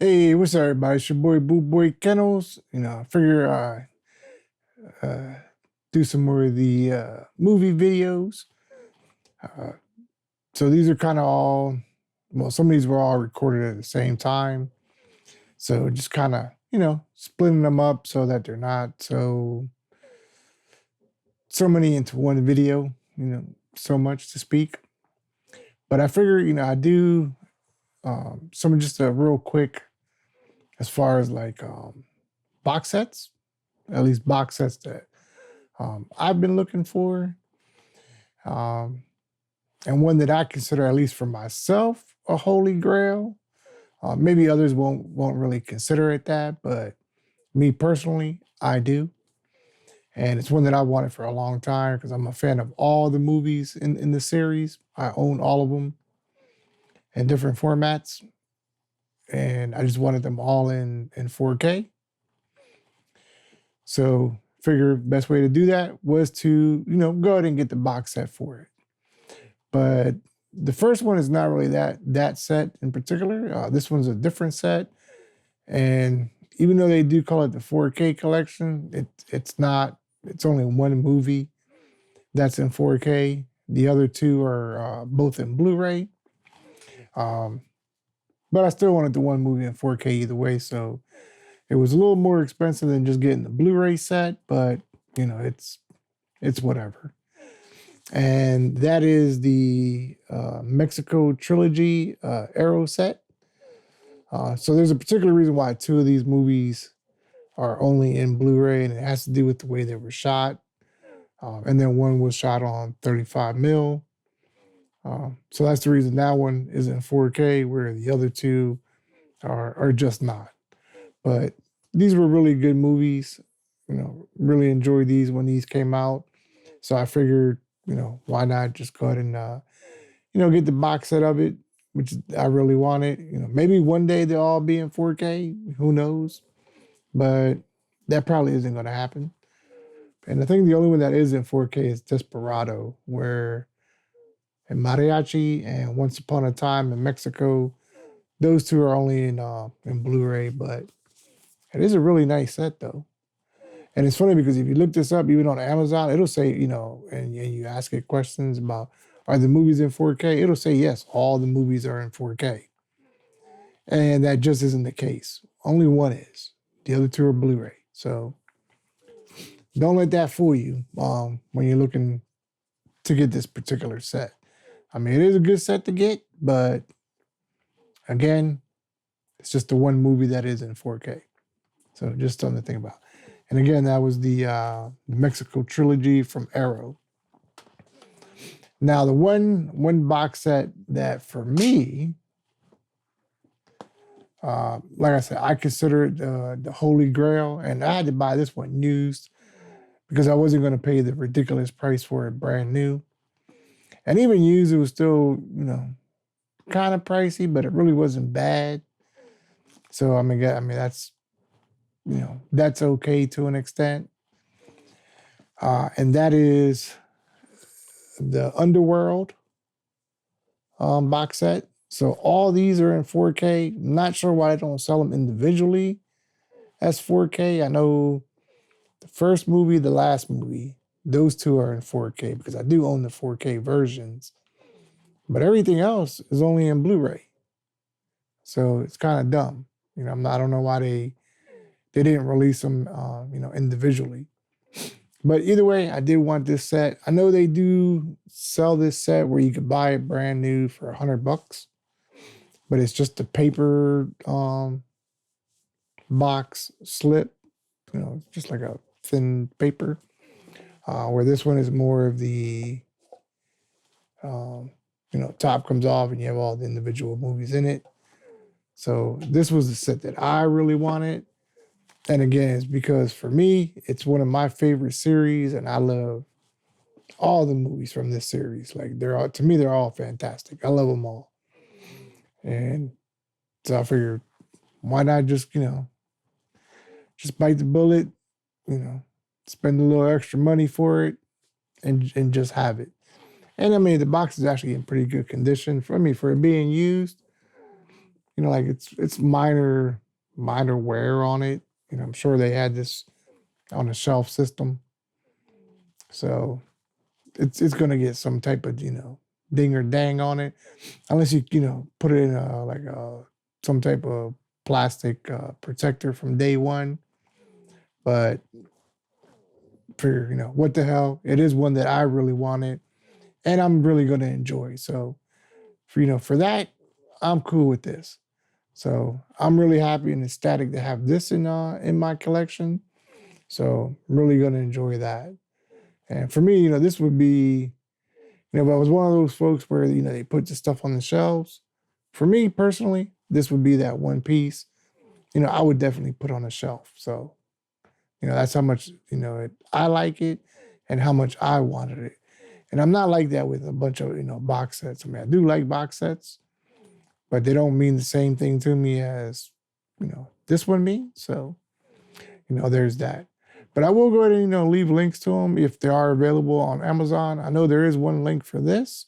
Hey, what's up, everybody? It's your boy Boo Boy Kennels. I figure do some more of the movie videos. Uh, so these are kind of all, well, some of these were all recorded at the same time. So just kind of, splitting them up so that they're not so many into one video, so much to speak. But I figure, I do some just a real quick as far as like box sets, at least box sets that I've been looking for, um, and one that I consider, at least for myself, a holy grail. Maybe others won't really consider it that, but me personally, I do, and it's one that I wanted for a long time because I'm a fan of all the movies in the series. I own all of them in different formats, and I just wanted them all in 4K. So figure best way to do that was to, go ahead and get the box set for it. But the first one is not really that set in particular. This one's a different set. And even though they do call it the 4K collection, it's not, it's only one movie that's in 4K. The other two are both in Blu-ray. But I still wanted the one movie in 4K either way. So it was a little more expensive than just getting the Blu-ray set, but it's whatever. And that is the Mexico Trilogy Arrow set. So there's a particular reason why two of these movies are only in Blu-ray, and it has to do with the way they were shot. And then one was shot on 35 mil. So that's the reason that one is in 4K, where the other two are just not. But these were really good movies. Really enjoyed these when these came out. So I figured, why not just go ahead and, get the box set of it, which I really wanted. Maybe one day they'll all be in 4K. Who knows? But that probably isn't going to happen. And I think the only one that is in 4K is Desperado, where in Mariachi and Once Upon a Time in Mexico, those two are only in Blu-ray, but it is a really nice set though. And it's funny because if you look this up, even on Amazon, it'll say, and you ask it questions about, are the movies in 4K? It'll say, yes, all the movies are in 4K. And that just isn't the case. Only one is. The other two are Blu-ray. So don't let that fool you when you're looking to get this particular set. I mean, it is a good set to get, but again, it's just the one movie that is in 4K. So just something to think about. And again, that was the Mexico Trilogy from Arrow. Now, the one box set that for me, like I said, I consider it the Holy Grail, and I had to buy this one used because I wasn't going to pay the ridiculous price for it brand new. And even used, it was still, kind of pricey, but it really wasn't bad. So I mean that's, that's okay to an extent. And that is the Underworld box set. So all these are in 4K. Not sure why they don't sell them individually as 4K. I know the first movie, the last movie, those two are in 4K because I do own the 4K versions. But everything else is only in Blu-ray. So it's kind of dumb. I don't know why they didn't release them, individually. But either way, I did want this set. I know they do sell this set where you could buy it brand new for $100, but it's just a paper box slip, just like a thin paper. Where this one is more of the, top comes off and you have all the individual movies in it. So this was the set that I really wanted. And again, it's because for me, it's one of my favorite series, and I love all the movies from this series. Like to me, they're all fantastic. I love them all. And so I figured, why not just, just bite the bullet, spend a little extra money for it and just have it. And I mean, the box is actually in pretty good condition. For it being used, you know, like it's minor wear on it. You know, I'm sure they had this on a shelf system. So it's gonna get some type of, you know, ding or dang on it. Unless you know, put it in like some type of plastic protector from day one. But for, you know, what the hell, it is one that I really wanted and I'm really going to enjoy. So for, you know, for that, I'm cool with this. So I'm really happy and ecstatic to have this in my collection. So I'm really going to enjoy that. And for me, you know, this would be, you know, if I was one of those folks where, you know, they put the stuff on the shelves, for me personally, this would be that one piece, you know, I would definitely put on a shelf. So, you know, that's how much, you know, I like it and how much I wanted it. And I'm not like that with a bunch of, you know, box sets. I mean, I do like box sets, but they don't mean the same thing to me as, you know, this one means. So, you know, there's that. But I will go ahead and, you know, leave links to them if they are available on Amazon. I know there is one link for this.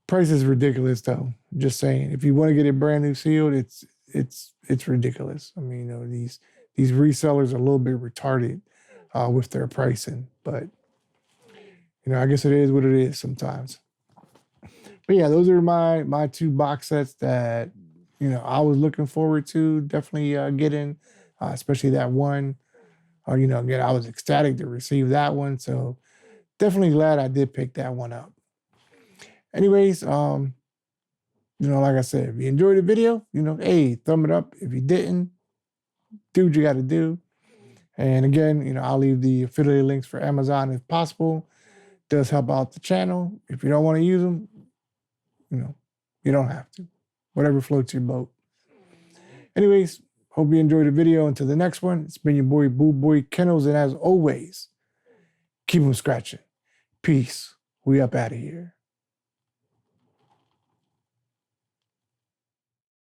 Price is ridiculous though. Just saying, if you want to get it brand new sealed, it's ridiculous. I mean, you know, these resellers are a little bit retarded with their pricing, but you know, I guess it is what it is sometimes. But yeah, those are my two box sets that, you know, I was looking forward to definitely getting, especially that one. You know, again, I was ecstatic to receive that one, so definitely glad I did pick that one up. Anyways, you know, like I said, if you enjoyed the video, you know, hey, thumb it up. If you didn't, do what you got to do. And again, you know, I'll leave the affiliate links for Amazon if possible. Does help out the channel. If you don't want to use them, you know, you don't have to. Whatever floats your boat. Anyways, hope you enjoyed the video. Until the next one, it's been your boy BULLBOYKENNELS, and as always, keep them scratching. Peace. We up out of here.